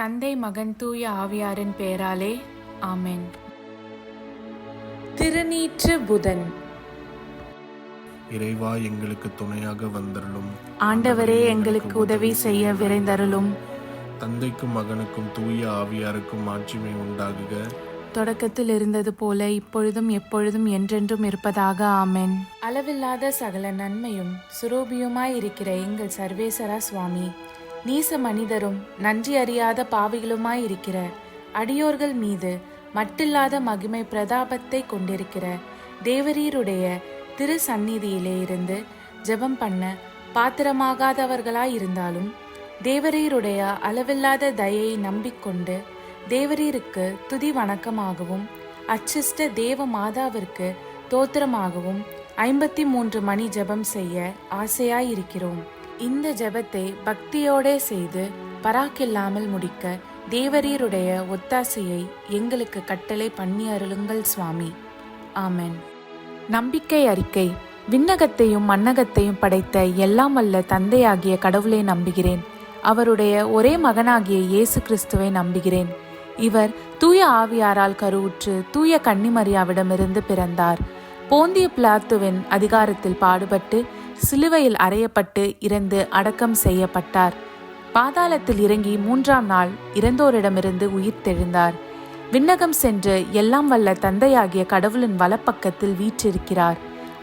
தந்தை, மகன், தூய ஆவியாரின் பெயராலே ஆமென். திருநீற்று புதன். இறைவா, எங்களுக்கு துணையாக வந்தருளும். ஆண்டவரே, எங்களுக்கு உதவி செய்ய விரைந்தருளும். தந்தைக்கும் மகனுக்கும் தூய ஆவியாருக்கும் ஆட்சிமை உண்டாகுக. தொடக்கத்தில் இருந்தது போல இப்பொழுதும் எப்பொழுதும் என்றென்றும் இருப்பதாக ஆமென். அளவில்லாத சகல நன்மையும் சுரூபியுமாயிருக்கிற எங்கள் சர்வேசரா சுவாமி, நீச மனிதரும் நன்றி அறியாத பாவிகளுமாயிருக்கிற அடியோர்கள் மீது மட்டில்லாத மகிமை பிரதாபத்தை கொண்டிருக்கிற தேவரீருடைய திரு சந்நிதியிலே இருந்து ஜெபம் பண்ண பாத்திரமாகாதவர்களாயிருந்தாலும் தேவரீருடைய அளவில்லாத தயையை நம்பிக்கொண்டு தேவரீருக்கு துதி வணக்கமாகவும் அச்சிஷ்ட தேவ மாதாவிற்கு தோத்திரமாகவும் 53 மணி ஜெபம் செய்ய ஆசையாயிருக்கிறோம். இந்த ஜெபத்தை பக்தியோடே செய்து பராக்கில்லாமல் முடிக்க தேவரீருடைய ஒத்தாசையை எங்களுக்கு கட்டளை பண்ணி அருளுங்கள் சுவாமி. ஆமென். நம்பிக்கை அறிக்கை. விண்ணகத்தையும் மண்ணகத்தையும் படைத்த எல்லாம் வல்ல தந்தையாகிய கடவுளை நம்புகிறேன். அவருடைய ஒரே மகனாகிய இயேசு கிறிஸ்துவை நம்புகிறேன். இவர் தூய ஆவியாரால் கருவுற்று தூய கன்னிமரியாவிடமிருந்து பிறந்தார். போந்திய பிலாத்துவின் அதிகாரத்தில் பாடுபட்டு சிலுவையில் அறையப்பட்டு இறந்து அடக்கம் செய்யப்பட்டார். பாதாளத்தில் இறங்கி 3ஆம் நாள் இறந்தோரிடமிருந்து உயிர்த்தெழுந்தார். விண்ணகம் சென்று எல்லாம் வல்ல தந்தையாகிய கடவுளின் வலப்பக்கத்தில் வீற்றிருக்கிறார்.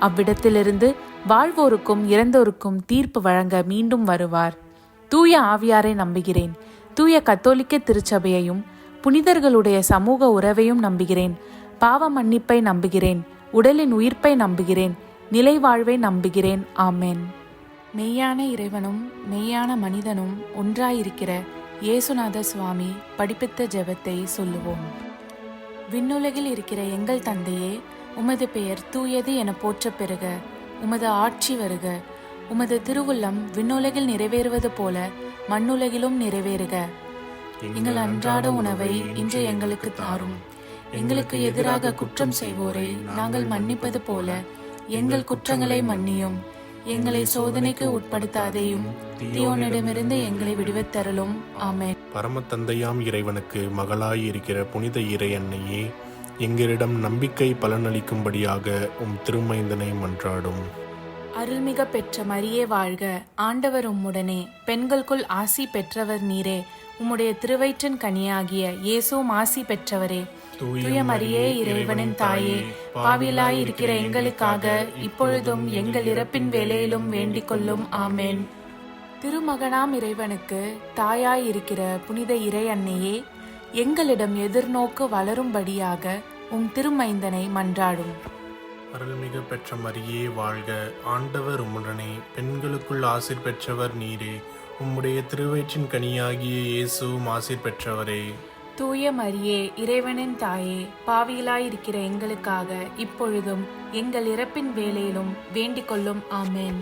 அவ்விடத்திலிருந்து வாழ்வோருக்கும் இறந்தோருக்கும் தீர்ப்பு வழங்க மீண்டும் வருவார். தூய ஆவியாரை நம்புகிறேன். தூய கத்தோலிக்க திருச்சபையையும் புனிதர்களுடைய சமூக உறவையும் நம்புகிறேன். பாவ மன்னிப்பை நம்புகிறேன். உடலின் உயிர்ப்பை நம்புகிறேன். நிலை வாழ்வை நம்புகிறேன். ஆமென். மெய்யான இறைவனும் மெய்யான மனிதனும் ஒன்றாயிருக்கிற இயேசுநாத சுவாமி படிப்பித்த ஜெபத்தை சொல்லுவோம். விண்ணுலகில் இருக்கிற எங்கள் தந்தையே, உமது பெயர் தூயது என போற்ற பெறுக. உமது ஆட்சி வருக. உமது திருவுள்ளம் விண்ணுலகில் நிறைவேறுவது போல மண்ணுலகிலும் நிறைவேறுக. எங்கள் அன்றாட உணவை இன்று எங்களுக்கு தாரும். எங்களுக்கு எதிராக குற்றம் செய்வோரை நாங்கள் மன்னிப்பது போல எங்கள் குற்றங்களை மன்னியும். எங்களை சோதனைக்கு உட்படுத்தாதேயும், தீயோனிடமிருந்து எங்களை விடுவித்தருளும். ஆமென். பரம தந்தையாம் இறைவனுக்கு மகளாய் இருக்கிற புனித இறை அன்னையே, எங்களிடம் நம்பிக்கை பலனளிக்கும்படியாக உம் திருமைந்தனை மன்றாடும். அருள்மிக பெற்ற மரியே வாழ்க. ஆண்டவர் உம்முடனே, பெண்களுக்குள் ஆசி பெற்றவர் நீரே. உம்முடைய திருவயிற்றின் கனியாகிய இயேசுவும் ஆசி பெற்றவரே. தூய மரியே, இறைவனின் தாயே, பாவிலாய் இருக்கிற எங்களுக்காக இப்பொழுதும் எங்கள் இறப்பின் வேளையிலும் வேண்டிக் கொள்ளும். ஆமென். திருமகனாம் இறைவனுக்கு தாயாய் இருக்கிற புனித இறை அன்னையே, எங்களிடம் எதிர்நோக்கு வளரும்படியாக உம் திருமைந்தனை மன்றாடும். அருள்மிகு பெற்ற மரியே வாழ்க. ஆண்டவர் உம்முடனே, பெண்களுக்குள் ஆசீர் பெற்றவர் நீரே. உம்முடைய திருவயிற்றின் கனியாகிய இயேசுவும் ஆசீர் பெற்றவரே. தூய மரியே, இறைவனின் தாயே, பாவியலாயிருக்கிற எங்களுக்காக இப்பொழுதும் எங்கள் இறப்பின் வேளையிலும் வேண்டிக் கொள்ளும். ஆமென்.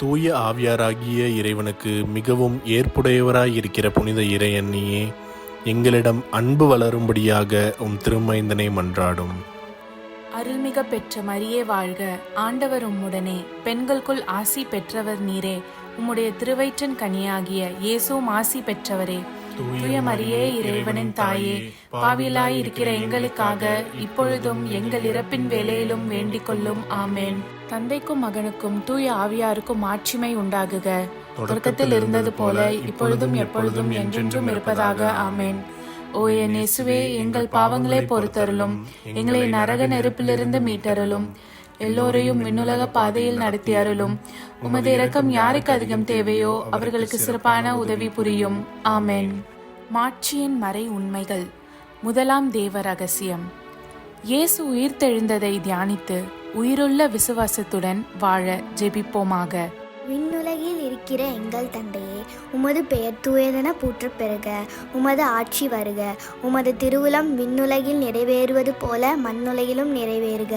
தூய ஆவியாராகிய இறைவனுக்கு மிகவும் ஏற்புடையவராயிருக்கிற புனித இறை அன்னையே, எங்களிடம் அன்பு வளரும்படியாக உம் திருமைந்தனை மன்றாடும். அருள்மிக பெற்ற மரியே வாழ்க. ஆண்டவர் உம்முடனே, பெண்களுக்குள் ஆசி பெற்றவர் நீரே. உம்முடைய திருவயிற்றின் கனியாகிய இயேசுவும் ஆசி பெற்றவரே. தூய மரியே, இறைவனின் தாயே, பாவியலாய் இருக்கிற எங்களுக்காக இப்பொழுதும் எங்கள் இறப்பின் வேளையிலும் வேண்டிக் கொள்ளும். ஆமென். தந்தைக்கும் மகனுக்கும் தூய ஆவியாருக்கும் ஆட்சிமை உண்டாகுக. தொடக்கத்தில் இருந்தது போல இப்பொழுதும் எப்பொழுதும் என்றென்றும் இருப்பதாக. ஆமென். ஓ என் இயேசுவே, எங்கள் பாவங்களை பொறுத்தருளும். எங்களை நரக நெருப்பிலிருந்து மீட்டருளும். எல்லோரையும் விண்ணுலக பாதையில் நடத்தி அருளும். உமது இரக்கம் யாருக்கு அதிகம் தேவையோ அவர்களுக்கு சிறப்பான உதவி புரியும். ஆமென். மாட்சியின் மறை உண்மைகள். முதலாம் தேவ ரகசியம். இயேசு உயிர்த்தெழுந்ததை தியானித்து உயிருள்ள விசுவாசத்துடன் வாழ ஜெபிப்போமாக. விண்ணுலகில் இருக்கிற எங்கள் தந்தையே, உமது பெயர் தூயதென போற்ற பெறுக. உமது ஆட்சி வருக. உமது திருவுளம் விண்ணுலகில் நிறைவேறுவது போல மண்ணுலகிலும் நிறைவேறுக.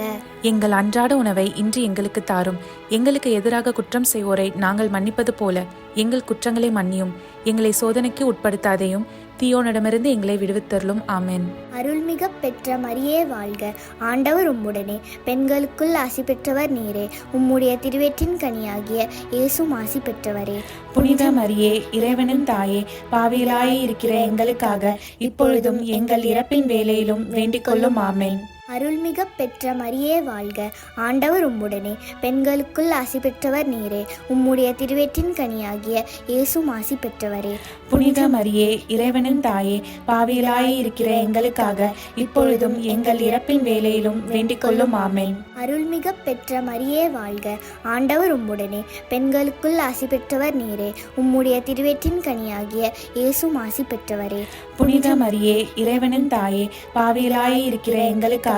எங்கள் அன்றாட உணவை இன்று எங்களுக்கு தாரும். எங்களுக்கு எதிராக குற்றம் செய்வோரை நாங்கள் மன்னிப்பது போல எங்கள் குற்றங்களை மன்னியும். எங்களை சோதனைக்கு உட்படுத்தாதேயும், தீயோனிடமிருந்து எங்களை விடுவித்தருளும். ஆமென். அருள்மிக பெற்ற மரியே வாழ்க, ஆண்டவர் உம்முடனே, பெண்களுக்குள் ஆசி பெற்றவர் நீரே. உம்முடைய திருவயிற்றின் கனியாகிய இயேசுவும் ஆசி பெற்றவரே. புனித மரியே, இறைவனின் தாயே, பாவிகளாய் இருக்கிற எங்களுக்காக இப்பொழுதும் எங்கள் இறப்பின் வேளையிலும் வேண்டிக் கொள்ளும். ஆமென். அருள்மிக பெற்ற மரியே வாழ்க, ஆண்டவர் உம்முடனே, பெண்களுக்குள் ஆசி பெற்றவர் நீரே. உம்முடைய திருவயிற்றின் கனியாகிய இயேசுவும் ஆசி பெற்றவரே. புனித மரியே, இறைவனின் தாயே, பாவிகளாய் இருக்கிற எங்களுக்காக இப்பொழுதும் எங்கள் இறப்பின் வேளையிலும் வேண்டிக் கொள்ளும். ஆமென். அருள்மிக பெற்ற மரியே வாழ்க, ஆண்டவர் உம்முடனே, பெண்களுக்குள் ஆசி பெற்றவர் நீரே. உம்முடைய திருவயிற்றின் கனியாகிய இயேசுவும் ஆசி பெற்றவரே. புனித மரியே, இறைவனின் தாயே, பாவிகளாய் இருக்கிற எங்களுக்காக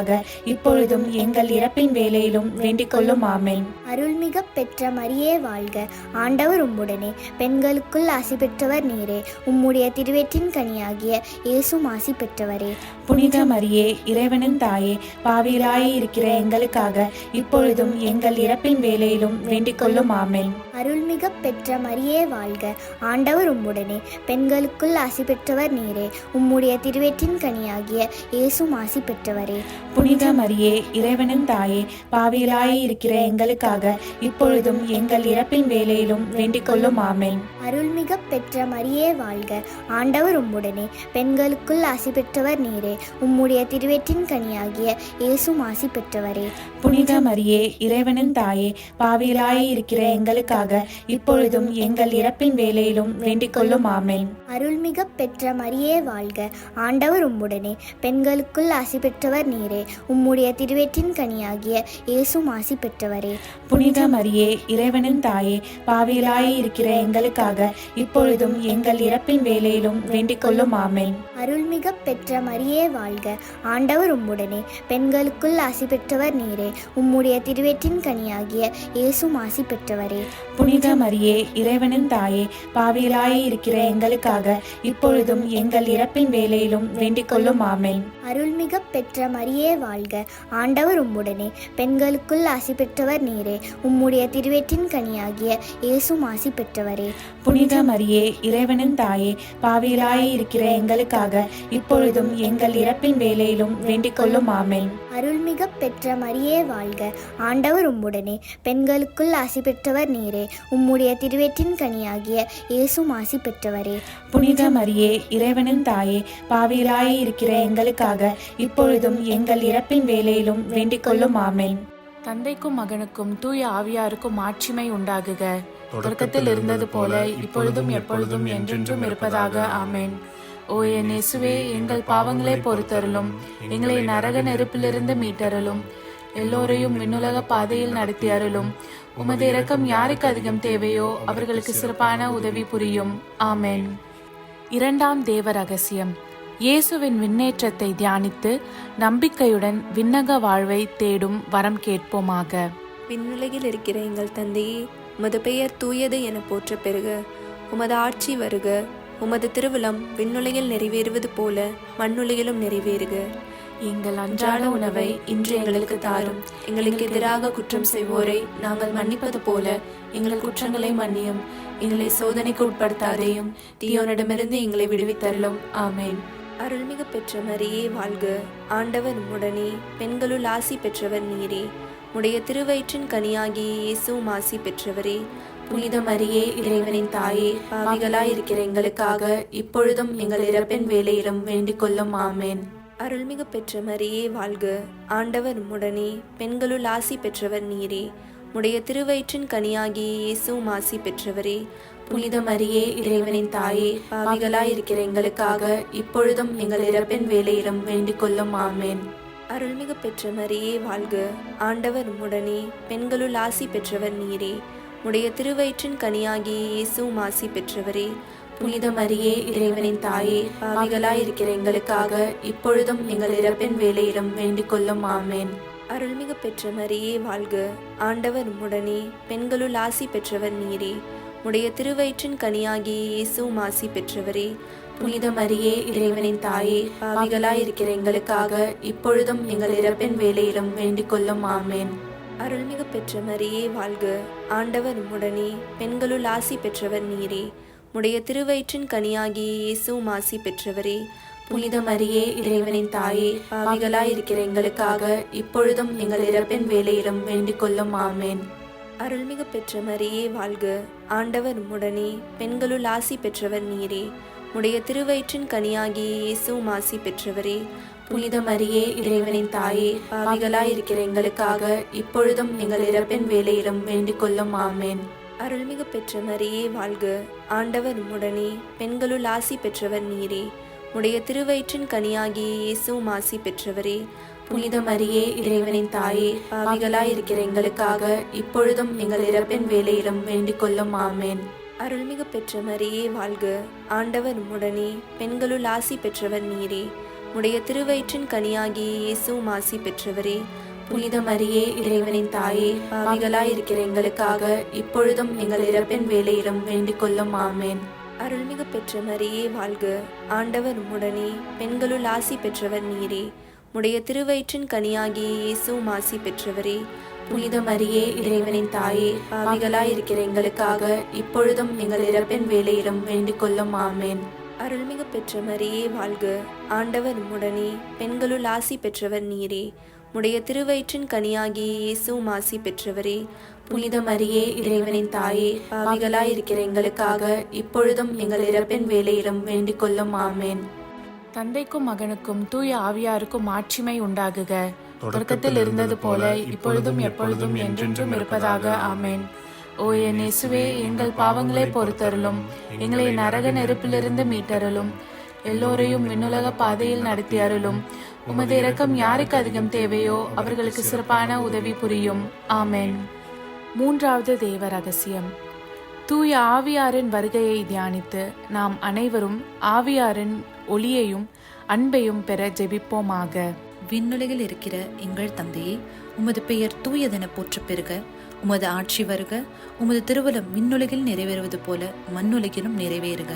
இப்பொழுதும் எங்கள் இறப்பின் வேளையிலும் வேண்டிக் கொள்ளும். ஆமென். அருள்மிக பெற்ற மரியே வாழ்க, ஆண்டவர் உம்முடனே, பெண்களுக்குள் ஆசி பெற்றவர் நீரே. உம்முடைய திருவயிற்றின் கனியாகிய இயேசுவும் ஆசி பெற்றவரே. புனித மரியே, இறைவனின் தாயே, பாவிகளாய் இருக்கிற எங்களுக்காக இப்பொழுதும் எங்கள் இறப்பின் வேளையிலும் வேண்டிக் கொள்ளும். ஆமென். அருள்மிக பெற்ற மரியே வாழ்க, ஆண்டவர் உம்முடனே, பெண்களுக்குள் ஆசி பெற்றவர் நீரே. உம்முடைய திருவயிற்றின் கனியாகிய இயேசுவும் ஆசி பெற்றவரே. புனித மரியே, இறைவனின் தாயே, பாவிகளாய் இருக்கிற எங்களுக்காக இப்பொழுதும் எங்கள் இறப்பின் வேளையிலும் வேண்டிக் கொள்ளும். ஆமென். அருள்மிக பெற்ற மரியே வாழ்க, ஆண்டவர் உம்முடனே, பெண்களுக்குள் ஆசி பெற்றவர் நீரே. உம்முடைய திருவயிற்றின் கனியாகிய இயேசுவும் ஆசி பெற்றவரே. புனித மரியே, இறைவனின் தாயே, பாவிகளாய் இருக்கிற எங்களுக்காக இப்பொழுதும் எங்கள் இறப்பின் வேளையிலும் வேண்டிக் கொள்ளும். ஆமென். அருள்மிக பெற்ற மரியே வாழ்க, ஆண்டவர் உம்முடனே, பெண்களுக்குள் ஆசி பெற்றவர் நீரே. உம்முடைய திருவயிற்றின் கனியாகிய இயேசுவும் ஆசி பெற்றவரே. புனித மரியே, இறைவனின் தாயே, பாவிகளாய் இருக்கிற எங்களுக்காக இப்பொழுதும் எங்கள் இறப்பின் வேளையிலும் வேண்டிக் கொள்ளும். ஆமென். அருள்மிக பெற்ற மரியே வாழ்க, ஆண்டவர் உம்முடனே, பெண்களுக்குள் ஆசி பெற்றவர் நீரே. உம்முடைய திருவயிற்றின் கனியாகிய இயேசுவும் ஆசி பெற்றவரே. புனித மரியே, இறைவனின் தாயே, பாவிகளாய் இருக்கிற எங்களுக்காக இப்பொழுதும் எங்கள் இறப்பின் வேளையிலும் வேண்டிக் கொள்ளும். ஆமென். அருள்மிக பெற்ற மரியே வாழ்க, ஆண்டவர் உம்முடனே, பெண்களுக்குள் ஆசி பெற்றவர் நீரே. உம்முடைய திருவயிற்றின் கனியாகிய இயேசுவும் ஆசி பெற்றவரே. புனித மரியே, இறைவனின் தாயே, பாவிகளாய் இருக்கிற எங்களுக்காக இப்பொழுதும் எங்கள் இறப்பின் வேளையிலும் வேண்டிக் கொள்ளும். ஆமென். அருள்மிக பெற்ற மரியே வாழ்க, ஆண்டவர் உம்முடனே, பெண்களுக்குள் ஆசி பெற்றவர் நீரே. உம்முடைய திருவயிற்றின் கனியாகிய இயேசுவும் ஆசி பெற்றவரே. புனித மரியே, இறைவனின் தாயே, பாவிகளாய் இருக்கிற எங்களுக்காக இப்பொழுதும் எங்கள் இறப்பின் வேளையிலும் வேண்டிக் கொள்ளும். ஆமென். தந்தைக்கும் மகனுக்கும் தூய ஆவியாருக்கும் ஆட்சிமை உண்டாகுக. தொடக்கத்தில் இருந்தது போல இப்பொழுதும் எப்பொழுதும் என்றென்றும் இருப்பதாக. ஆமென். ஓ என் இயேசுவே, எங்கள் பாவங்களை பொறுத்தருளும், எங்களை நரக நெருப்பிலிருந்து மீட்டருளும், எல்லோரையும் விண்ணுலக பாதையில் நடத்தி அருளும். உமது இரக்கம் யாருக்கு அதிகம் தேவையோ அவர்களுக்கு சிறப்பான உதவி புரியும். ஆமென். இரண்டாம் தேவ ரகசியம். இயேசுவின் விண்ணேற்றத்தை தியானித்து நம்பிக்கையுடன் விண்ணக வாழ்வை தேடும் வரம் கேட்போமாக. விண்ணுலகில் இருக்கிற எங்கள் தந்தையே, உமது பெயர் தூயது என போற்ற பெறுக. உமது ஆட்சி வருக. உமது திருவிழம் விண்ணுலகில் நிறைவேறுவது போல மண்ணுலகிலும் நிறைவேறுக. எங்கள் அன்றாட உணவை இன்று எங்களுக்கு தாரும். எங்களுக்கு எதிராக குற்றம் செய்வோரை நாங்கள் மன்னிப்பது போல எங்கள் குற்றங்களை மன்னியும். எங்களை சோதனைக்கு உட்படுத்தாதேயும், தீயோனிடமிருந்து எங்களை விடுவித்தருளும். ஆமென். அருள்மிகு பெற்ற மரியே வாழ்க, ஆண்டவர் உம்முடனே, பெண்களுள் ஆசி பெற்றவர் நீரே. உடைய திருவயிற்றின் கனியாகிய இயேசுவும் ஆசி பெற்றவரே. புனித மரியே, இறைவனின் தாயே, பாவிகளாய் இருக்கிற எங்களுக்காக இப்பொழுதும் எங்கள் இறப்பின் வேளையிலும் வேண்டிக் கொள்ளும். ஆமென். அருள்மிகு பெற்ற மரியே வாழ்க, ஆண்டவர் உம்முடனே, பெண்களுள் ஆசி பெற்றவர் நீரே. உடைய திருவயிற்றின் கனியாகிய இயேசுவும் ஆசி பெற்றவரே. புனித மரியே, இறைவனின் தாயே, பாவிகளாய் இருக்கிற எங்களுக்காக இப்பொழுதும் எங்கள் இறப்பின் வேளையிலும் வேண்டிக் கொள்ளும். ஆமென். அருள்மிகு பெற்ற மரியே வாழ்க, ஆண்டவர் உம்முடனே, பெண்களுள் ஆசி பெற்றவர் நீரே. உடைய திருவயிற்றின் கனியாகிய இயேசுவும் ஆசி பெற்றவரே. புனித மரியே, இறைவனின் தாயே, பாவிகளாய் இருக்கிற எங்களுக்காக இப்பொழுதும் எங்கள் இறப்பின் வேளையிலும் வேண்டிக் கொள்ளும். ஆமென். அருள்மிகு பெற்ற மரியே வாழ்க, ஆண்டவர் உம்முடனே, பெண்களுள் ஆசி பெற்றவர் நீரே. உடைய திருவயிற்றின் கனியாகிய இயேசுவும் ஆசி பெற்றவரே. புனித மரியே, இறைவனின் தாயே, பாவிகளாயிருக்கிற எங்களுக்காக இப்பொழுதும் எங்கள் இறப்பின் வேளையிலும் வேண்டிக் கொள்ளும். ஆமேன். அருள்மிகு பெற்ற மரியே வாழ்க. ஆண்டவர் உம்முடனே, பெண்களுள் ஆசி பெற்றவர் நீரே. உடைய திருவயிற்றின் கனியாகிய இயேசுவும் ஆசி பெற்றவரே. புனித மரியே, இறைவனின் தாயே, பாவிகளாயிருக்கிற எங்களுக்காக இப்பொழுதும் எங்கள் இறப்பின் வேளையிலும் வேண்டிக் கொள்ளும். ஆமேன். அருள்மிகு பெற்ற மரியே வாழ்க. ஆண்டவர் உம்முடனே, பெண்களுள் ஆசி பெற்றவர் நீரே. உடைய திருவயிற்றின் கனியாகிய இயேசுவும் ஆசி பெற்றவரே. புனித மரியே, இறைவனின் தாயே, பாவிகளாயிருக்கிற எங்களுக்காக இப்பொழுதும் எங்கள் இறப்பின் வேளையிலும் வேண்டிக் கொள்ளும். ஆமேன். அருள்மிகு பெற்ற மரியே வாழ்க. ஆண்டவர் உம்முடனே, பெண்களுள் ஆசி பெற்றவர் நீரே. உடைய திருவயிற்றின் கனியாகிய இயேசுவும் ஆசி பெற்றவரே. புனித மரியே, இறைவனின் தாயே, பாவிகளாயிருக்கிற எங்களுக்காக இப்பொழுதும் எங்கள் இறப்பின் வேளையிலும் வேண்டிக் கொள்ளும். ஆமேன். அருள்மிகு பெற்ற மரியே வாழ்க. ஆண்டவர் உம்முடனே, பெண்களுள் ஆசி பெற்றவர் நீரே. உடைய திருவயிற்றின் கனியாகிய இயேசுவும் ஆசி பெற்றவரே. புனித மரியே, இறைவனின் தாயே, பாவிகளாயிருக்கிற எங்களுக்காக இப்பொழுதும் எங்கள் இறப்பின் வேளையிலும் வேண்டிக் கொள்ளும். ஆமேன். அருள்மிகு பெற்ற மரியே வாழ்க. ஆண்டவர் உம்முடனே, பெண்களுள் ஆசி பெற்றவர் நீரே. உடைய திருவயிற்றின் கனியாகிய இயேசுவும் ஆசி பெற்றவரே. புனித மரியே, இறைவனின் தாயே, பாவிகளாயிருக்கிற எங்களுக்காக இப்பொழுதும் எங்கள் இறப்பின் வேளையிலும் வேண்டிக் கொள்ளும். ஆமேன். அருள்மிகு பெற்ற மரியே வாழ்க. ஆண்டவர் உம்முடனே, பெண்களுள் ஆசி பெற்றவர் நீரே. உடைய திருவயிற்றின் கனியாகிய இயேசுவும் ஆசி பெற்றவரே. புனித மரியே, இறைவனின் தாயே, பாவிகளாயிருக்கிற எங்களுக்காக இப்பொழுதும் எங்கள் இறப்பின் வேளையிலும் வேண்டிக் கொள்ளும். ஆமேன். தந்தைக்கும் மகனுக்கும் தூய ஆவியாருக்கும் மாட்சிமை உண்டாகுக. தொடக்கத்தில் இருந்தது போல இப்பொழுதும் எப்பொழுதும் என்றென்றும் இருப்பதாக. ஆமேன். ஓ என் இயேசுவே, எங்கள் பாவங்களை பொறுத்தருளும். எங்களை நரக நெருப்பிலிருந்து மீட்டருளும். எல்லோரையும் விண்ணுலக பாதையில் நடத்தி அருளும். உமது இரக்கம் யாருக்கு அதிகம் தேவையோ அவர்களுக்கு சிறப்பான உதவி புரியும். ஆமேன். மூன்றாவது தேவ ரகசியம். தூய ஆவியாரின் வருகையை தியானித்து நாம் அனைவரும் ஆவியாரின் ஒளியையும் அன்பையும் பெற ஜெபிப்போமாக. விண்ணுலகில் இருக்கிற எங்கள் தந்தையே, உமது பெயர் தூயதென போற்றப் பெறுக. உமது ஆட்சி வருக. உமது திருவுளம் விண்ணுலகில் நிறைவேறுவது போல மண்ணுலகிலும் நிறைவேறுக.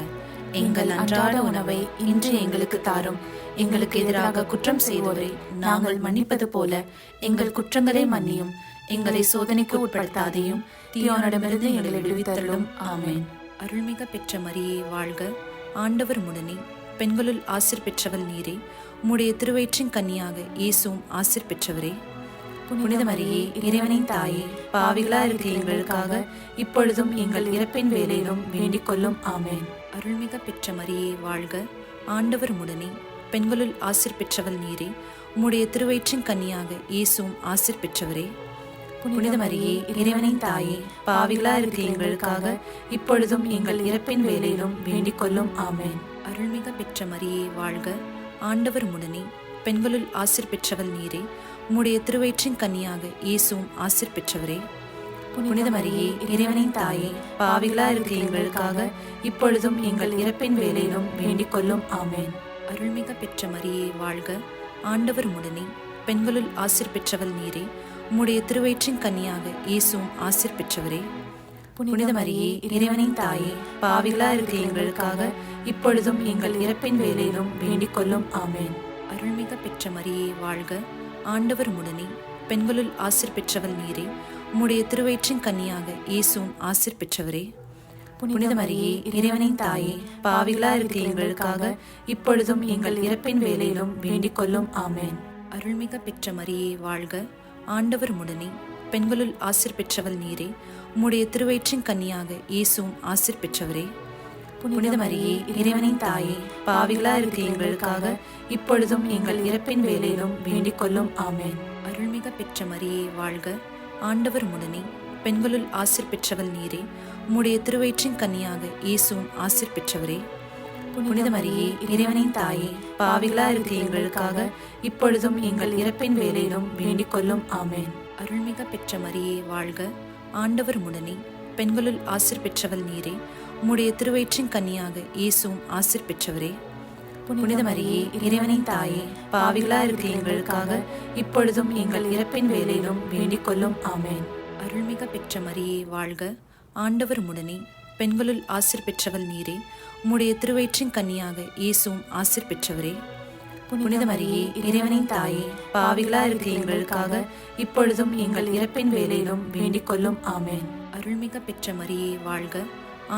எங்கள் அன்றாட உணவை இன்று எங்களுக்கு தாரும். எங்களுக்கு எதிராக குற்றம் செய்வோரை நாங்கள் மன்னிப்பது போல எங்கள் குற்றங்களை மன்னியும். எங்களை சோதனைக்கு உட்படுத்தாதையும் தீயோனிடமிருந்து எங்களை விடுவித்தருளும். ஆமேன். அருள்மிக பெற்ற மரியே வாழ்க. ஆண்டவர் உம்முடனே, பெண்களுள் ஆசீர் பெற்றவள் நீரே. உம்முடைய திருவயிற்றின் கன்னியாக இயேசுவும் ஆசீர் பெற்றவரே. புனித மரியே, இறைவனின் தாயே, பாவிகளா இருக்கிற எங்களுக்காக இப்பொழுதும் எங்கள் இறப்பின் வேளையிலும் வேண்டிக் கொள்ளும். ஆமேன். அருள்மிக பெற்ற மரியே வாழ்க. ஆண்டவர் உம்முடனே, பெண்களுள் ஆசீர் பெற்றவள் நீரே. உம்முடைய திருவயிற்றின் கன்னியாக இயேசுவும் ஆசீர் பெற்றவரே. புனித மரியே, இறைவனின் தாயே, பாவிகளா இருக்கிற எங்களுக்காக இப்பொழுதும் எங்கள் இறப்பின் வேளையிலும் வேண்டிக் கொள்ளும். ஆமேன். அருள்மிக பெற்ற மரியே வாழ்க. ஆண்டவர் உம்முடனே, பெண்களுள் ஆசீர் பெற்றவள் நீரே. உம்முடைய திருவயிற்றின் கன்னியாக இயேசுவும் ஆசீர் பெற்றவரே. புனித மரியே, இறைவனின் தாயே, பாவிகளா இருக்கிற எங்களுக்காக இப்பொழுதும் எங்கள் இறப்பின் வேளையிலும் வேண்டிக் கொள்ளும். ஆமேன். அருள்மிக பெற்ற மரியே வாழ்க. ஆண்டவர் உம்முடனே, பெண்களுள் ஆசீர் பெற்றவள் நீரே. உம்முடைய திருவயிற்றின் கன்னியாக இயேசுவும் ஆசீர் பெற்றவரே. புனித மரியே, இறைவனின் தாயே, பாவிகளா இருக்கிற எங்களுக்காக இப்பொழுதும் எங்கள் இறப்பின் வேளையிலும் வேண்டிக் கொள்ளும். ஆமேன். அருள்மிக பெற்ற மரியே வாழ்க. ஆண்டவர் உம்முடனே, பெண்களுள் ஆசீர் பெற்றவள் நீரே. உம்முடைய திருவயிற்றின் கன்னியாக இயேசுவும் ஆசீர் பெற்றவரே. புனித மரியே, இறைவனின் தாயே, பாவிகளா இருக்கிற எங்களுக்காக இப்பொழுதும் எங்கள் இறப்பின் வேளையிலும் வேண்டிக் கொள்ளும். ஆமேன். அருள்மிக பெற்ற மரியே வாழ்க. ஆண்டவர் உம்முடனே, பெண்களுள் ஆசீர் பெற்றவள் நீரே. உம்முடைய திருவயிற்றின் கன்னியாக இயேசுவும் ஆசீர் பெற்றவரே. புனித மரியே, இறைவனின் தாயே, பாவிகளா இருக்கிற எங்களுக்காக இப்பொழுதும் எங்கள் இறப்பின் வேளையிலும் வேண்டிக் கொள்ளும். ஆமேன். அருள்மிக பெற்ற மரியே வாழ்க. ஆண்டவர் உம்முடனே, பெண்களுள் ஆசீர் பெற்றவள் நீரே. உம்முடைய திருவயிற்றின் கன்னியாக இயேசுவும் ஆசீர் பெற்றவரே. புனித மரியே, இறைவனின் தாயே, பாவிகளா இருக்கிற எங்களுக்காக இப்பொழுதும் எங்கள் இறப்பின் வேளையிலும் வேண்டிக் கொள்ளும். ஆமேன். அருள்மிக பெற்ற மரியே வாழ்க. ஆண்டவர் உம்முடனே, பெண்களுள் ஆசீர் பெற்றவள் நீரே. உம்முடைய திருவயிற்றின் கன்னியாக இயேசுவும் ஆசீர் பெற்றவரே. புனித மரியே, இறைவனின் தாயே, பாவிகளா இருக்கிற எங்களுக்காக இப்பொழுதும் எங்கள் இறப்பின் வேளையிலும் வேண்டிக் கொள்ளும். ஆமேன். அருள்மிக பெற்ற மரியே வாழ்க. ஆண்டவர் உம்முடனே, பெண்களுள் ஆசீர் பெற்றவள் நீரே. உம்முடைய திருவயிற்றின் கன்னியாக இயேசுவும் ஆசீர் பெற்றவரே. புனித மரியே, இறைவனின் தாயே, பாவிகளா இருக்கிற எங்களுக்காக இப்பொழுதும் எங்கள் இறப்பின் வேளையிலும் வேண்டிக் கொள்ளும். ஆமென். அருள்மிக பெற்ற மரியே வாழ்க.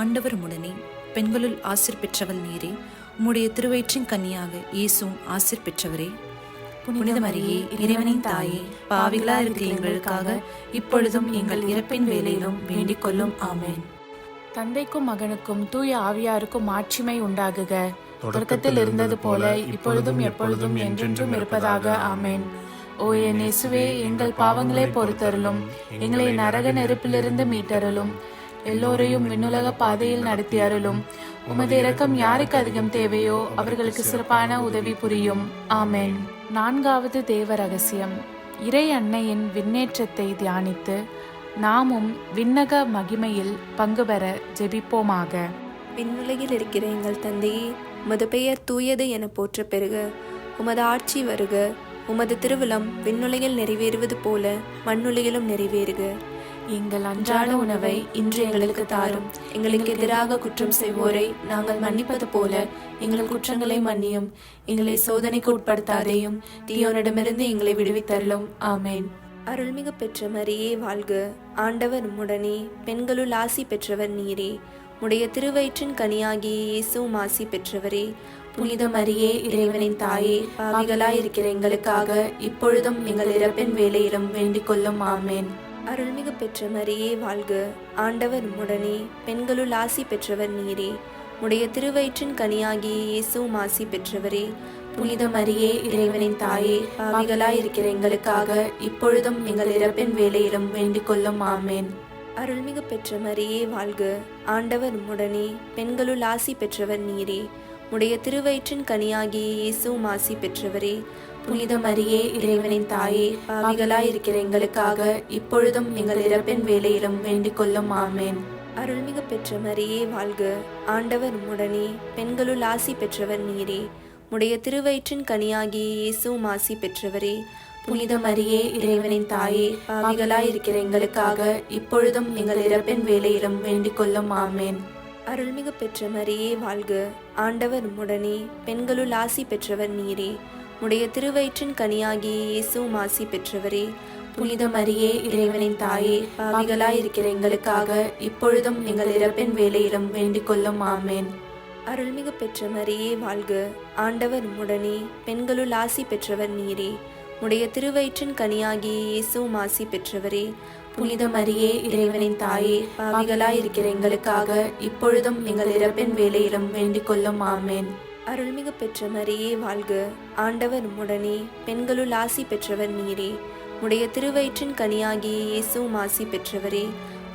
ஆண்டவர் உம்முடனே. பெண்களுள் ஆசீர் பெற்றவள் நீரே. உம்முடைய திருவயிற்றின் கன்னியாக இயேசுவும் ஆசீர் பெற்றவரே. புனித மரியே, இறைவனின் தாயே, பாவிகளா இருக்கிற எங்களுக்காக இப்பொழுதும் எங்கள் இறப்பின் வேளையிலும் வேண்டிக் கொள்ளும். ஆமென். தந்தைக்கும் மகனுக்கும் தூய ஆவியாருக்கும் மாட்சிமை உண்டாகுக. தொடக்கத்தில் இருந்தது போல இப்பொழுதும் எப்பொழுதும் என்றென்றும் இருப்பதாக. ஆமென். ஓ என் இயேசுவே, எங்கள் பாவங்களை பொறுத்தருளும், எங்களை நரக நெருப்பிலிருந்து மீட்டருளும், எல்லோரையும் விண்ணுலக பாதையில் நடத்தி அருளும். உமது இரக்கம் யாருக்கு அதிகம் தேவையோ அவர்களுக்கு சிறப்பான உதவி புரியும். ஆமென். நான்காவது தேவ ரகசியம். இறை அன்னையின் விண்ணேற்றத்தை தியானித்து நாமும் விண்ணக மகிமையில் பங்கு பெற ஜெபிப்போமாக. விண்ணுலகில் இருக்கிற எங்கள் தந்தையே, உமது பெயர் தூயது என போற்ற பெறுக. உமது ஆட்சி வருக. உமது திருவிழம் விண்ணுலகில் நிறைவேறுவது போல மண்ணுலகிலும் நிறைவேறுக. எங்கள் அன்றாட உணவை இன்று எங்களுக்கு தாரும். எங்களுக்கு எதிராக குற்றம் செய்வோரை நாங்கள் மன்னிப்பது போல எங்கள் குற்றங்களை மன்னியும். எங்களை சோதனைக்கு உட்படுத்தாதேயும், தீயோனிடமிருந்து எங்களை விடுவித்தருளும். ஆமென். அருள்மிகு பெற்ற மரியே வாழ்க. ஆண்டவர் உம்முடனே. பெண்களுள் ஆசி பெற்றவர் நீரே. உடைய திருவயிற்றின் கனியாகிய இயேசுவும் ஆசி பெற்றவரே. புனித மரியே, இறைவனின் தாயே, பாவிகளாய் இருக்கிற எங்களுக்காக இப்பொழுதும் எங்கள் இறப்பின் வேளையிலும் வேண்டிக் கொள்ளும். ஆமென். அருள்மிகு பெற்ற மரியே வாழ்க. ஆண்டவர் உம்முடனே. பெண்களுள் ஆசி பெற்றவர் நீரே. உடைய திருவயிற்றின் கனியாகிய இயேசுவும் ஆசி பெற்றவரே. புனித மரியே, இறைவனின் தாயே, பாவிகளாய் இருக்கிற எங்களுக்காக இப்பொழுதும் எங்கள் இறப்பின் வேளையிலும் வேண்டிக் கொள்ளும். ஆமென். அருள்மிகு பெற்ற மரியே வாழ்க. ஆண்டவர் உம்முடனே. பெண்களுள் ஆசி பெற்றவர் நீரே. உடைய திருவயிற்றின் கனியாகிய இயேசுவும் ஆசி பெற்றவரே. புனித மரியே, இறைவனின் தாயே, பாவிகளாய் இருக்கிற எங்களுக்காக இப்பொழுதும் எங்கள் இறப்பின் வேளையிலும் வேண்டிக் கொள்ளும். ஆமென். அருள்மிகு பெற்ற மரியே வாழ்க. ஆண்டவர் உம்முடனே. பெண்களுள் ஆசி பெற்றவர் நீரே. உடைய திருவயிற்றின் கனியாகிய இயேசுவும் ஆசி பெற்றவரே. புனித மரியே, இறைவனின் தாயே, பாவிகளாய் இருக்கிற எங்களுக்காக இப்பொழுதும் எங்கள் இறப்பின் வேளையிலும் வேண்டிக் கொள்ளும். ஆமென். அருள்மிகு பெற்ற மரியே வாழ்க. ஆண்டவர் உம்முடனே. பெண்களுள் ஆசி பெற்றவர் நீரே. உடைய திருவயிற்றின் கனியாகிய இயேசுவும் ஆசி பெற்றவரே. புனித மரியே, இறைவனின் தாயே, பாவிகளாய் இருக்கிற எங்களுக்காக இப்பொழுதும் எங்கள் இறப்பின் வேளையிலும் வேண்டிக் கொள்ளும். ஆமென். அருள்மிகு பெற்ற மரியே வாழ்க. ஆண்டவர் உம்முடனே. பெண்களுள் ஆசி பெற்றவர் நீரே. உடைய திருவயிற்றின் கனியாகிய இயேசுவும் ஆசி பெற்றவரே. புனித மரியே, இறைவனின் தாயே, பாவிகளாய் இருக்கிற எங்களுக்காக இப்பொழுதும் எங்கள் இறப்பின் வேளையிலும் வேண்டிக் கொள்ளும். ஆமென். அருள்மிகு பெற்ற மரியே வாழ்க. ஆண்டவர் உம்முடனே. பெண்களுள் ஆசி பெற்றவர் நீரே. உடைய திருவயிற்றின் கனியாகிய இயேசுவும் ஆசி பெற்றவரே.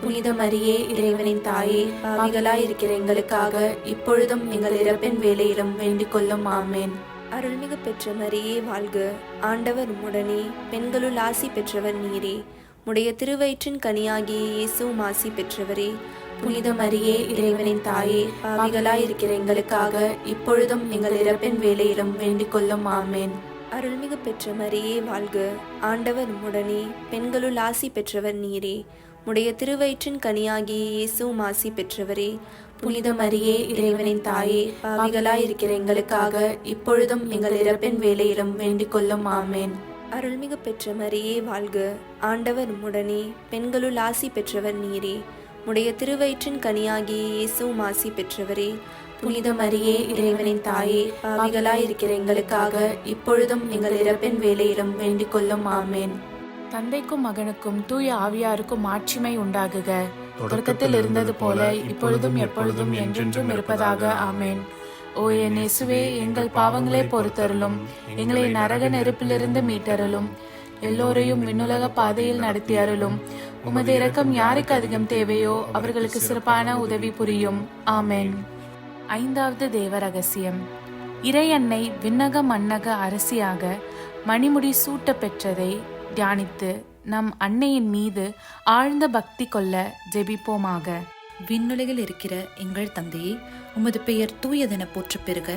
புனித மரியே, இறைவனின் தாயே, பாவிகளாய் இருக்கிற எங்களுக்காக இப்பொழுதும் எங்கள் இறப்பின் வேளையிலும் வேண்டிக் கொள்ளும். ஆமென். அருள்மிகு பெற்ற மரியே வாழ்க. ஆண்டவர் உம்முடனே. பெண்களுள் ஆசி பெற்றவர் நீரே. உடைய திருவயிற்றின் கனியாகிய இயேசுவும் ஆசி பெற்றவரே. புனித மரியே, இறைவனின் தாயே, பாவிகளாய் இருக்கிற எங்களுக்காக இப்பொழுதும் எங்கள் இறப்பின் வேளையிலும் வேண்டிக் கொள்ளும். ஆமென். அருள்மிகு பெற்ற மரியே வாழ்க. ஆண்டவர் உம்முடனே. பெண்களுள் ஆசி பெற்றவர் நீரே. உடைய திருவயிற்றின் கனியாகிய இயேசுவும் ஆசி பெற்றவரே. புனித மரியே, இறைவனின் தாயே, பாவிகளாய் இருக்கிற எங்களுக்காக இப்பொழுதும் எங்கள் இறப்பின் வேளையிலும் வேண்டிக் கொள்ளும். ஆமென். அருள்மிகு பெற்ற மரியே வாழ்க. ஆண்டவர் உம்முடனே. பெண்களுள் ஆசி பெற்றவர் நீரே. உடைய திருவயிற்றின் கனியாகிய இயேசுவும் ஆசி பெற்றவரே. புனித மரியே, இறைவனின் தாயே, பாவிகளாய் இருக்கிற எங்களுக்காக இப்பொழுதும் எங்கள் இறப்பின் வேளையிலும் வேண்டிக் கொள்ளும். ஆமென். தந்தைக்கும் மகனுக்கும் தூய ஆவியாருக்கும் மாட்சிமை உண்டாகுக. தொடக்கத்தில் இருந்தது போல இப்பொழுதும் எப்பொழுதும் என்றென்றும் இருப்பதாக. ஆமென். ஓ என் இயேசுவே, எங்கள் பாவங்களை பொறுத்தருளும், எங்களை நரக நெருப்பிலிருந்து மீட்டருளும், எல்லோரையும் விண்ணுலக பாதையில் நடத்தி அருளும். உமது இரக்கம் யாருக்கு அதிகம் தேவையோ அவர்களுக்கு சிறப்பான உதவி புரியும். ஆமென். ஐந்தாவது தேவ ரகசியம். இறை அன்னை விண்ணக மன்னக அரசியாக மணிமுடி சூட்ட பெற்றதை தியானித்து நம் அன்னையின் மீது ஆழ்ந்த பக்தி கொள்ள ஜெபிப்போமாக. விண்ணுலகில் இருக்கிற எங்கள் தந்தையே, உமது பெயர் தூயதென போற்ற பெறுக.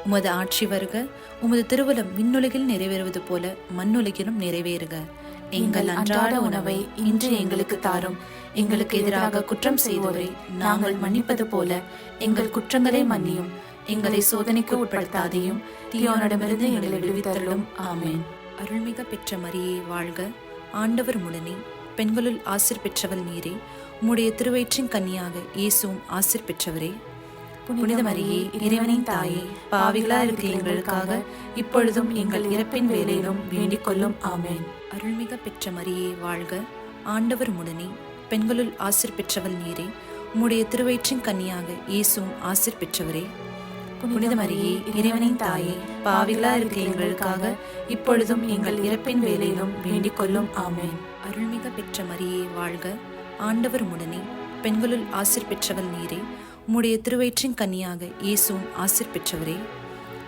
உமது ஆட்சி வருக. உமது திருவுளம் விண்ணுலகில் நிறைவேறுவது போல மண்ணுலகிலும் நிறைவேறுக. எங்கள் அன்றாட உணவை இன்று எங்களுக்கு தாரும். எங்களுக்கு எதிராக குற்றம் செய்தோரை நாங்கள் மன்னிப்பது போல எங்கள் குற்றங்களை மன்னியும். எங்களை சோதனைக்கு உட்படுத்தாதையும் தீயோனிடமிருந்து எங்களை விடுவித்தருளும். ஆமென். அருள்மிக பெற்ற மரியே வாழ்க, ஆண்டவர் உடனே, பெண்களுள் ஆசீர் பெற்றவள் நீரே. உம்முடைய திருவயிற்றின் கன்னியாக இயேசுவும் ஆசீர் பெற்றவரே. புனித மரியே, இறைவனின் தாயே, பாவிகளா இருக்கிற எங்களுக்காக இப்பொழுதும் எங்கள் இறப்பின் வேளையிலும் வேண்டிக் கொள்ளும். ஆமென். அருள்மிக பெற்ற மரியே வாழ்க, ஆண்டவர் உடனே, பெண்களுள் ஆசீர் பெற்றவள் நீரே. உம்முடைய திருவயிற்றின் கன்னியாக இயேசுவும் ஆசீர் பெற்றவரே. புனித மரியே, இறைவனின் தாயே, பாவிகளா இருக்கிற எங்களுக்காக இப்பொழுதும் எங்கள் இறப்பின் வேளையிலும் வேண்டிக் கொள்ளும். ஆமென். அருள்மிக பெற்ற மரியே வாழ்க, ஆண்டவர் உடனே, பெண்களுள் ஆசீர் பெற்றவள் நீரே. உம்முடைய திருவயிற்றின் கன்னியாக இயேசுவும் ஆசீர் பெற்றவரே.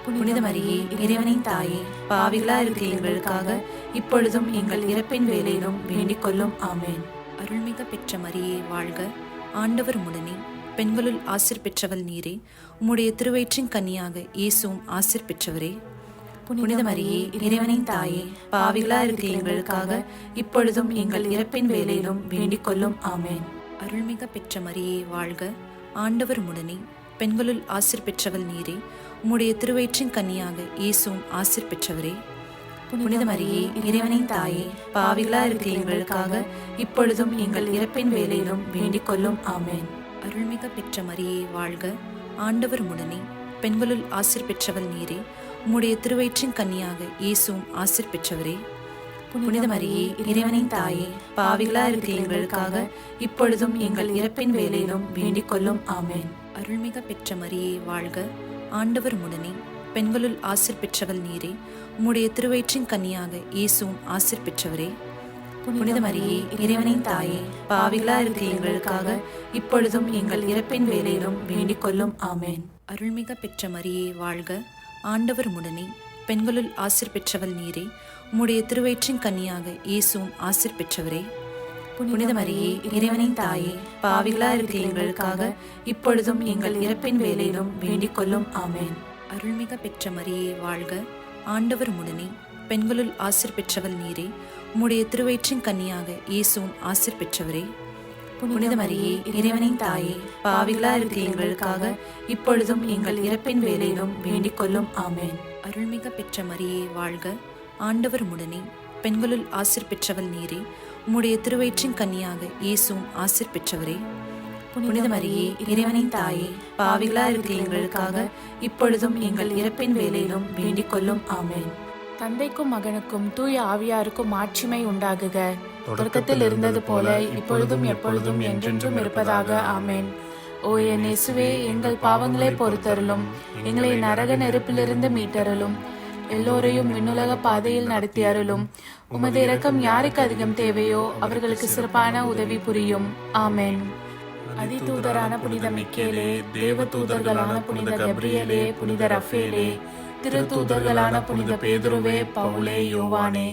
புனித மரியே, இறைவனின் தாயே, பாவிகளா இருக்கிற எங்களுக்காக இப்பொழுதும் எங்கள் இறப்பின் வேளையிலும் வேண்டிக் கொள்ளும். ஆமென். அருள்மிக பெற்ற மரியே வாழ்க, ஆண்டவர் உடனே, பெண்களுள் ஆசீர் பெற்றவள் நீரே. உம்முடைய திருவயிற்றின் கன்னியாக இயேசுவும் ஆசீர் பெற்றவரே. புனித மரியே, இறைவனின் தாயே, பாவிகளா இருக்கிற எங்களுக்காக இப்பொழுதும் எங்கள் இறப்பின் வேளையிலும் வேண்டிக் கொள்ளும். ஆமென். அருள்மிக பெற்ற மரியே வாழ்க, ஆண்டவர் உடனே, பெண்களுள் ஆசீர் பெற்றவள் நீரே. உம்முடைய திருவயிற்றின் கன்னியாக இயேசுவும் ஆசீர் பெற்றவரே. புனித மரியே, இறைவனின் தாயே, பாவிகளா இருக்கிற எங்களுக்காக இப்பொழுதும் எங்கள் இறப்பின் வேளையிலும் வேண்டிக் கொள்ளும். ஆமென். அருள்மிக பெற்ற மரியே வாழ்க, ஆண்டவர் உடனே, பெண்களுள் ஆசீர் பெற்றவள் நீரே. உம்முடைய திருவயிற்றின் கன்னியாக இயேசுவும் ஆசீர் பெற்றவரே. புனித மரியே, இறைவனின் தாயே, பாவிகளா இருக்கிற எங்களுக்காக இப்பொழுதும் எங்கள் இறப்பின் வேளையிலும் வேண்டிக் கொள்ளும். ஆமென். அருள்மிக பெற்ற மரியே வாழ்க, ஆண்டவர் உடனே, பெண்களுள் ஆசீர் பெற்றவள் நீரே. உம்முடைய திருவயிற்றின் கன்னியாக இயேசுவும் ஆசீர் பெற்றவரே. புனித மரியே, இறைவனின் தாயே, பாவிகளா இருக்கிற எங்களுக்காக இப்பொழுதும் எங்கள் இறப்பின் வேளையிலும் வேண்டிக் கொள்ளும். ஆமென். அருள்மிக பெற்ற மரியே வாழ்க, ஆண்டவர் உடனே, பெண்களுள் ஆசீர் பெற்றவள் நீரே. உம்முடைய திருவயிற்றின் கன்னியாக இயேசுவும் ஆசீர் பெற்றவரே. புனித மரியே, இறைவனின் தாயே, பாவிகளா இருக்கிற எங்களுக்காக இப்பொழுதும் எங்கள் இறப்பின் வேளையிலும் வேண்டிக் கொள்ளும். ஆமென். அருள்மிக பெற்ற மரியே வாழ்க, ஆண்டவர் உடனே, பெண்களுள் ஆசீர் பெற்றவள் நீரே. உம்முடைய திருவயிற்றின் கன்னியாக இயேசுவும் ஆசீர் பெற்றவரே. புனித மரியே, இறைவனின் தாயே, பாவிகளா இருக்கிற எங்களுக்காக இப்பொழுதும் எங்கள் இறப்பின் வேளையிலும் வேண்டிக் கொள்ளும். ஆமென். அருள்மிக பெற்ற மரியே வாழ்க, ஆண்டவர் உடனே, பெண்களுள் ஆசீர் பெற்றவள் நீரே. உம்முடைய திருவயிற்றின் கன்னியாக இயேசுவும் ஆசீர் பெற்றவரே. புனித மரியே, இறைவனின் தாயே, பாவிகளா இருக்கிற எங்களுக்காக இப்பொழுதும் எங்கள் இறப்பின் வேளையிலும் வேண்டிக் கொள்ளும். ஆமென். தந்தைக்கும் மகனுக்கும் தூய ஆவியாருக்கும் ஆட்சிமை உண்டாகுக. தொடக்கத்தில் இருந்தது போல இப்பொழுதும் எப்பொழுதும் என்றென்றும் இருப்பதாக. ஆமென். ஓ என் இயேசுவே, எங்கள் பாவங்களை பொறுத்தருளும். எங்களை நரக நெருப்பிலிருந்து மீட்டருளும். எல்லோரையும் விண்ணுலக பாதையில் நடத்தி அருளும். உமது இரக்கம் யாருக்கு அதிகம் தேவையோ அவர்களுக்கு சிறப்பான உதவி புரியும். ஆமென். அதிதூதரான புனித மிக்கேலே, தேவ தூதர்களான புனித கப்ரியேலே, புனித ரஃபேலே, திருத்தூதர்களான புனித பேதுருவே, பவுலே, யோவானே,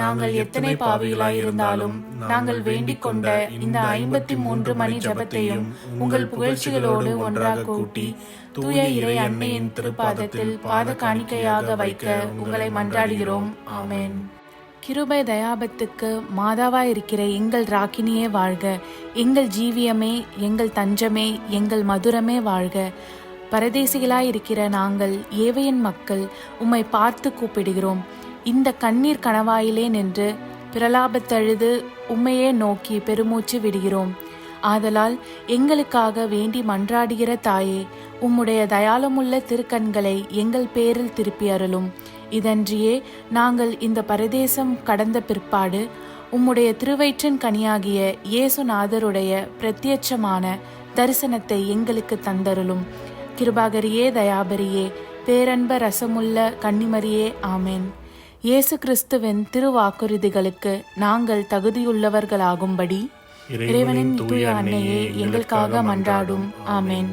நாங்கள் எத்தனை பாவிகளாய் இருந்தாலும் நாங்கள் வேண்டிக் கொண்ட இந்த 53 மணி ஜபத்தையும் உங்கள் புகழ்ச்சிகளோடு ஒன்றாக கூட்டி தூய இறை அன்னையின் திருப்பாதத்தில் பாத காணிக்கையாக வைக்க உங்களை மன்றாடுகிறோம். ஆமென். கிருபை தயாபத்துக்கு மாதாவாயிருக்கிற எங்கள் ராக்கினியே வாழ்க. எங்கள் ஜீவியமே, எங்கள் தஞ்சமே, எங்கள் மதுரமே வாழ்க. பரதேசிகளாயிருக்கிற நாங்கள் ஏவையின் மக்கள் உம்மை பார்த்து கூப்பிடுகிறோம். இந்த கண்ணீர் கணவாயிலே நின்று பிரலாபத்தழுது உம்மையே நோக்கி பெருமூச்சு விடுகிறோம். ஆதலால் எங்களுக்காக வேண்டி மன்றாடுகிற தாயே, உம்முடைய தயாளமுள்ள திருக்கண்களை எங்கள் பேரில் திருப்பி அருளும். இதன்றியே நாங்கள் இந்த பரதேசம் கடந்த பிற்பாடு உம்முடைய திருவயிற்றின் கனியாகிய இயேசுநாதருடைய பிரத்யட்சமான தரிசனத்தை எங்களுக்கு தந்தருளும். கிருபாகரியே, தயாபரியே, பேரன்ப ரசமுள்ள கன்னிமரியே, ஆமென். இயேசு கிறிஸ்துவின் திருவாக்குறுதிகளுக்கு நாங்கள் தகுதியுள்ளவர்களாகும்படி இறைவனின் தூய அன்னையே எங்களுக்காக மன்றாடும். ஆமென்.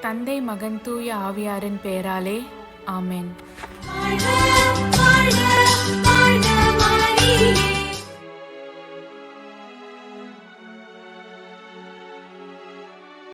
தந்தை, மகன், தூய ஆவியாரின் பெயராலே. ஆமென்.